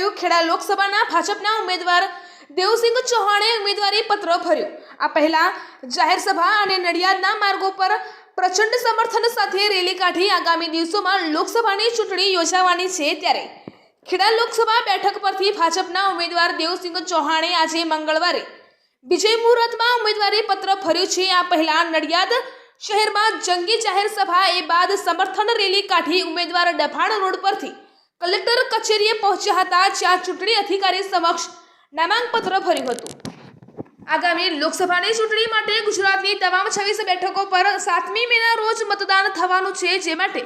ભર્યું। ખેડા લોકસભાના ભાજપના ઉમેદવાર દેવસિંહ ચૌહાણે ઉમેદવારી પત્ર ભર્યું। આ પહેલા જાહેર સભા અને નડિયાદના માર્ગો પર પ્રચંડ સમર્થન સાથે રેલી કાઢી આગામી દિવસોમાં લોકસભાની ચૂંટણી યોજાવાની છે। ત્યારે ખેડા લોકસભા બેઠક પરથી ભાજપના ઉમેદવાર દેવસિંહ ચૌહાણે આજે મંગળવારે વિજય મુહૂર્તમાં ઉમેદવારી પત્ર ભર્યું છે। આ પહેલા નડિયાદ શહેરમાં જંગી જાહેર સભા એ બાદ સમર્થન રેલી કાઢી ઉમેદવાર ડભાણ રોડ પરથી કલેક્ટર કચેરીએ પહોંચ્યા હતા, જ્યાં ચૂંટણી અધિકારી સમક્ષ નામાંકન ભર્યું હતું। આગામી લોકસભાની ચૂંટણી માટે ગુજરાતની તમામ 26 બેઠકો પર 7મી મેના રોજ મતદાન થવાનું છે, જે માટે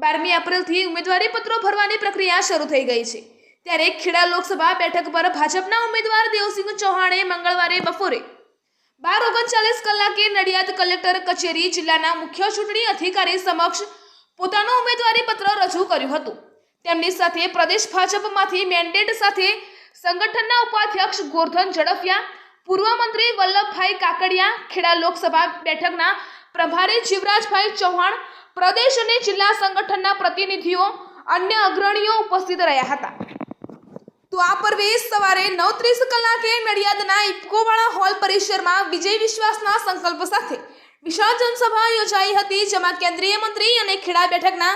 12મી એપ્રિલથી ઉમેદવારી પત્રો ભરવાની પ્રક્રિયા શરૂ થઈ ગઈ છે। ત્યારે ખેડા લોકસભા બેઠક પર ભાજપના ઉમેદવાર દેવસિંહ ચૌહાણે મંગળવારે બપોરે 12:39 કલાકે નડિયાદ કલેક્ટર કચેરી જિલ્લાના મુખ્ય ચૂંટણી અધિકારી સમક્ષ પોતાનું ઉમેદવારી પત્ર રજૂ કર્યું હતું। તેમની સાથે પ્રદેશ ભાજપમાંથી મેન્ડેટ સાથે સંગઠનના ઉપાધ્યક્ષ ગોરધન ઝડફિયા, પૂર્વ મંત્રી વલ્લભભાઈ કાકડિયા, ખેડા લોકસભા બેઠકના પ્રભારી જીવરાજભાઈ ચૌહાણ, પ્રદેશ અને જિલ્લા સંગઠનના પ્રતિનિધિઓ, અન્ય અગ્રણીઓ ઉપસ્થિત રહ્યા હતા। તો આ પર્વે સવારે 9:30 કલાકે નડિયાદના ઇફકોવાળા હોલ પરિસરમાં વિજય વિશ્વાસના સંકલ્પ સાથે વિશાળ જનસભા યોજાઈ હતી, જેમાં કેન્દ્રીય મંત્રી અને ખેડા બેઠકના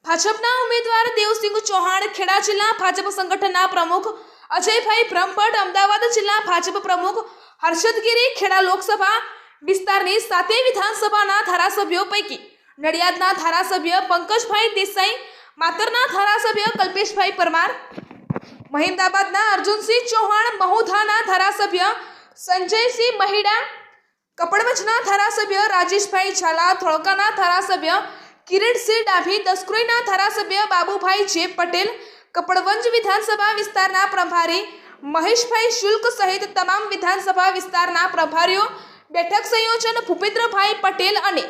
ભાજપના ઉમેદવાર દેવસિંહ ચૌહાણ, ખેડા જિલ્લા ભાજપ સંગઠનના પ્રમુખ અજયભાઈ બ્રહ્મભટ્ટ, અમદાવાદ જિલ્લા ભાજપ પ્રમુખ હર્ષદગીરી, ખેડા લોકસભા વિસ્તારની 7 વિધાનસભાના ધારાસભ્યો પૈકી નડિયાદના ધારાસભ્ય પંકજભાઈ દેસાઈ, માતરના ધારાસભ્ય કલ્પેશભાઈ પરમાર, મહેમદાબાદના અર્જુનસિંહ ચૌહાણ, મહુધાના ધારાસભ્ય સંજયસિંહ મહિડા, કપડવંજના ધારાસભ્ય રાજેશભાઈ ઝાલા, ધોળકાના ધારાસભ્ય કિરીટસિંહ ડાભી, દસક્રોઈના ધારાસભ્ય બાબુભાઈ જે પટેલ, કપડવંજ વિધાનસભા વિસ્તારના પ્રભારી મહેશભાઈ શુલ્ક સહિત તમામ વિધાનસભા વિસ્તારના પ્રભારીઓ, બેઠક સંયોજન ભૂપેન્દ્રભાઈ પટેલ અને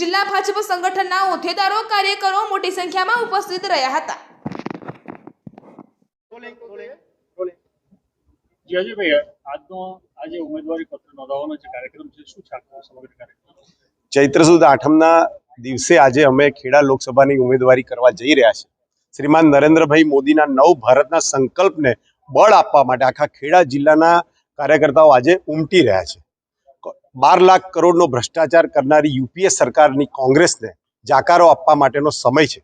જિલ્લા ભાજપ સંગઠનના હોદ્દેદારો, કાર્યકરો મોટી સંખ્યામાં ઉપસ્થિત રહ્યા હતા। ચૈત્ર સુદ આઠમના દિવસે આજે અમે ખેડા લોકસભાની ઉમેદવારી કરવા જઈ રહ્યા છીએ। શ્રીમાન નરેન્દ્રભાઈ મોદીના નવ ભારતના સંકલ્પને બળ આપવા માટે આખા ખેડા જિલ્લાના કાર્યકર્તાઓ આજે ઉમટી રહ્યા છે। 12 લાખ કરોડનો ભ્રષ્ટાચાર કરનારી યુપીએ સરકારની કોંગ્રેસને જાકારો આપવા માટેનો સમય છે।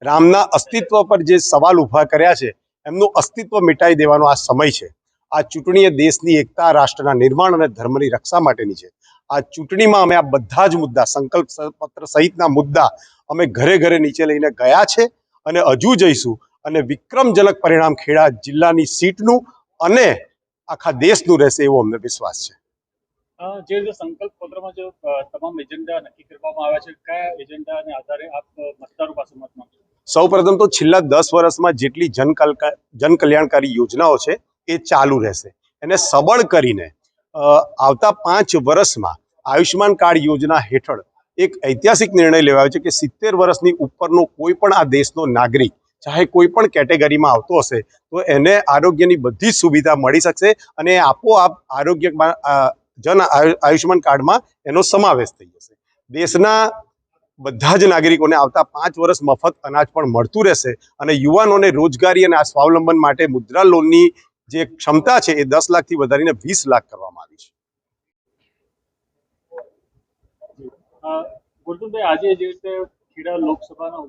રામના અસ્તિત્વ પર જે સવાલ ઊભા કર્યા છે એમનું અસ્તિત્વ મિટાઈ દેવાનો આ સમય છે। આ ચૂંટણી એ દેશની એકતા, રાષ્ટ્રના નિર્માણ અને ધર્મની રક્ષા માટેની છે। આ ચૂંટણીમાં અમે આ બધા જ મુદ્દા, સંકલ્પ પત્ર સહિતના મુદ્દા અમે ઘરે ઘરે નીચે લઈને ગયા છે અને હજુ જઈશું અને વિક્રમજનક પરિણામ ખેડા જિલ્લાની સીટનું અને આખા દેશનું રહેશે એવો અમને વિશ્વાસ છે। જે રીતે સંકલ્પ પત્રમાં જે તમામ એજન્ડા નક્કી કરવામાં આવ્યા છે, કયા એજન્ડાને આધારે આપ મતદારો પાસે મત માંગશો? સૌપ્રથમ તો છેલ્લા 10 વર્ષમાં જેટલી જનકલ્યાણકારી યોજનાઓ છે એ ચાલુ રહેશે। એને સબળ કરીને આવતા 5 વર્ષમાં આયુષ્માન કાર્ડ યોજના હેઠળ એક ઐતિહાસિક નિર્ણય લેવાયો છે કે 70 વર્ષની ઉપરનો કોઈ પણ આ દેશનો નાગરિક, ચાહે કોઈ પણ કેટેગરીમાં આવતો હશે, તો એને આરોગ્યની બધી જ સુવિધા મળી શકશે અને આપોઆપ આરોગ્યમાં આયુષ્માન કાર્ડમાં એનો સમાવેશ થઈ જશે। દેશના બધા જ નાગરિકોને આવતા 5 વર્ષ મફત અનાજ પણ મળતું રહેશે અને યુવાનોને રોજગારી અને આ સ્વાવલંબન માટે મુદ્રા લોનની જે ક્ષમતા છે એ 10 લાખથી વધારીને 20 લાખ કરવામાં આવી છે। ગુરધનભાઈ, આજે જે રીતે ખેડા લોકસભાના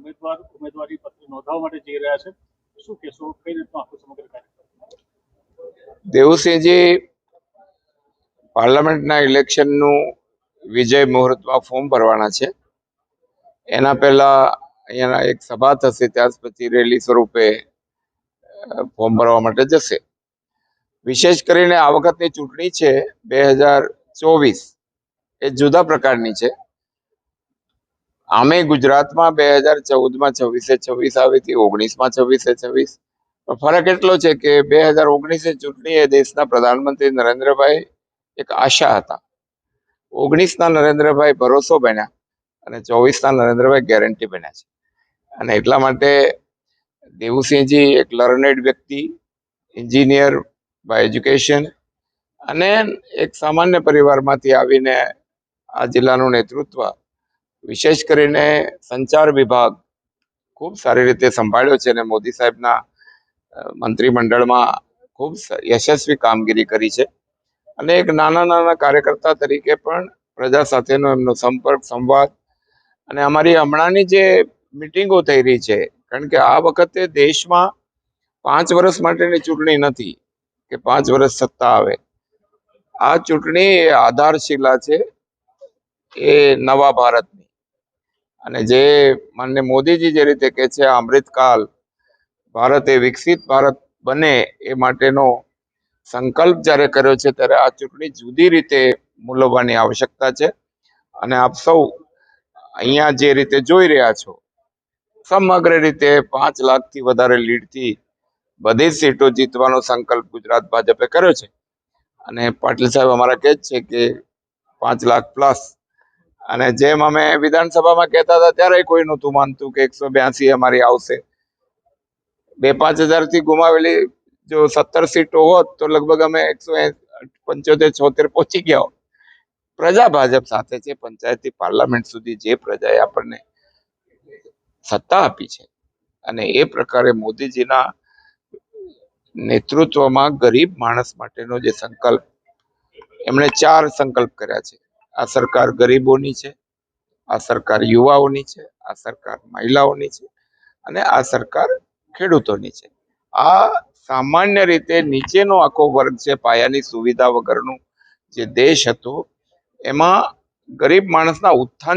ઉમેદવારી પત્ર નોંધાવવા માટે જઈ રહ્યા છે, શું કહેશો? કઈ રીતનું આખું સમગ્ર કાર્યક્રમ? દેવસિંહજી પાર્લામેન્ટના ઇલેક્શનનું વિજય મુહૂર્તમાં ફોર્મ ભરવાના છે। એના પહેલા અહીંયાના એક સભા થશે, ત્યાર પછી રેલી સ્વરૂપે ફોર્મ ભરવા માટે જશે। વિશેષ કરીને આ વખતની ચૂંટણી છે 2024 એ જુદા પ્રકારની છે। આમે ગુજરાતમાં 2014માં 26 આવી હતી, 19માં 26 ફરક એટલો છે કે 2019ની ચૂંટણી એ દેશના પ્રધાનમંત્રી નરેન્દ્રભાઈ એક આશા હતા, 19ના નરેન્દ્રભાઈ ભરોસો બન્યા અને 24ના નરેન્દ્રભાઈ ગેરંટી બન્યા છે। અને એટલા માટે દેવુસિંહજી એક લર્નેડ વ્યક્તિ, એન્જિનિયર બાય એજ્યુકેશન અને એક સામાન્ય પરિવારમાંથી આવીને આ જિલ્લાનું નેતૃત્વ, વિશેષ કરીને સંચાર વિભાગ ખૂબ સારી રીતે સંભાળ્યો છે અને મોદી સાહેબના મંત્રીમંડળમાં ખૂબ યશસ્વી કામગીરી કરી છે અને એક નાના કાર્યકર્તા તરીકે પણ પ્રજા સાથેનો એમનો સંપર્ક સંવાદ અને અમારી હમણાંની જે મિટિંગો થઈ રહી છે, કારણ કે આ વખતે દેશમાં 5 વર્ષ માટેની ચૂંટણી નથી કે 5 વર્ષ સત્તા આવે. આ ચૂંટણી એ આધારશિલા છે એ નવા ભારતની. અને જે માનનીય મોદીજી જે રીતે કહે છે અમૃતકાલ, ભારત એ વિકસિત ભારત બને એ માટેનો સંકલ્પ જ્યારે કર્યો છે, ત્યારે આ ચૂંટણી જુદી રીતે મૂલવવાની આવશ્યકતા છે. અને આપ સૌ અહીંયા જે રીતે જોઈ રહ્યા છો, સમગ્ર રીતે 5 લાખથી વધારે લીડથી બધી જ સીટો જીતવાનો સંકલ્પ ગુજરાત ભાજપે કર્યો છે. અને પાટીલ સાહેબ અમારા કહે જ છે કે 5 લાખ પ્લસ. અને જેમ અમે વિધાનસભામાં કહેતા હતા ત્યારે કોઈ નહોતું માનતું કે 182 અમારી આવશે. 2-5 હજારથી ગુમાવેલી જો 17 સીટો હોત તો લગભગ અમે 175-76 પહોંચી ગયા હોત. પ્રજા ભાજપ સાથે છે. પંચાયતથી પાર્લામેન્ટ સુધી જે પ્રજાએ આપણને સત્તા આપી છે અને એ પ્રકારે મોદીજીના નેતૃત્વમાં ગરીબ માણસ માટેનો જે સંકલ્પ, એમણે 4 સંકલ્પ કર્યા છે. આ સરકાર ગરીબોની છે, આ સરકાર યુવાઓની છે, આ સરકાર મહિલાઓની છે અને આ સરકાર ખેડૂતોની છે. આ સામાન્ય રીતે નીચેનો આખો વર્ગ છે, પાયાની સુવિધા વગરનું જે દેશ હતો, એમાં ગરીબ માણસના ઉત્થાન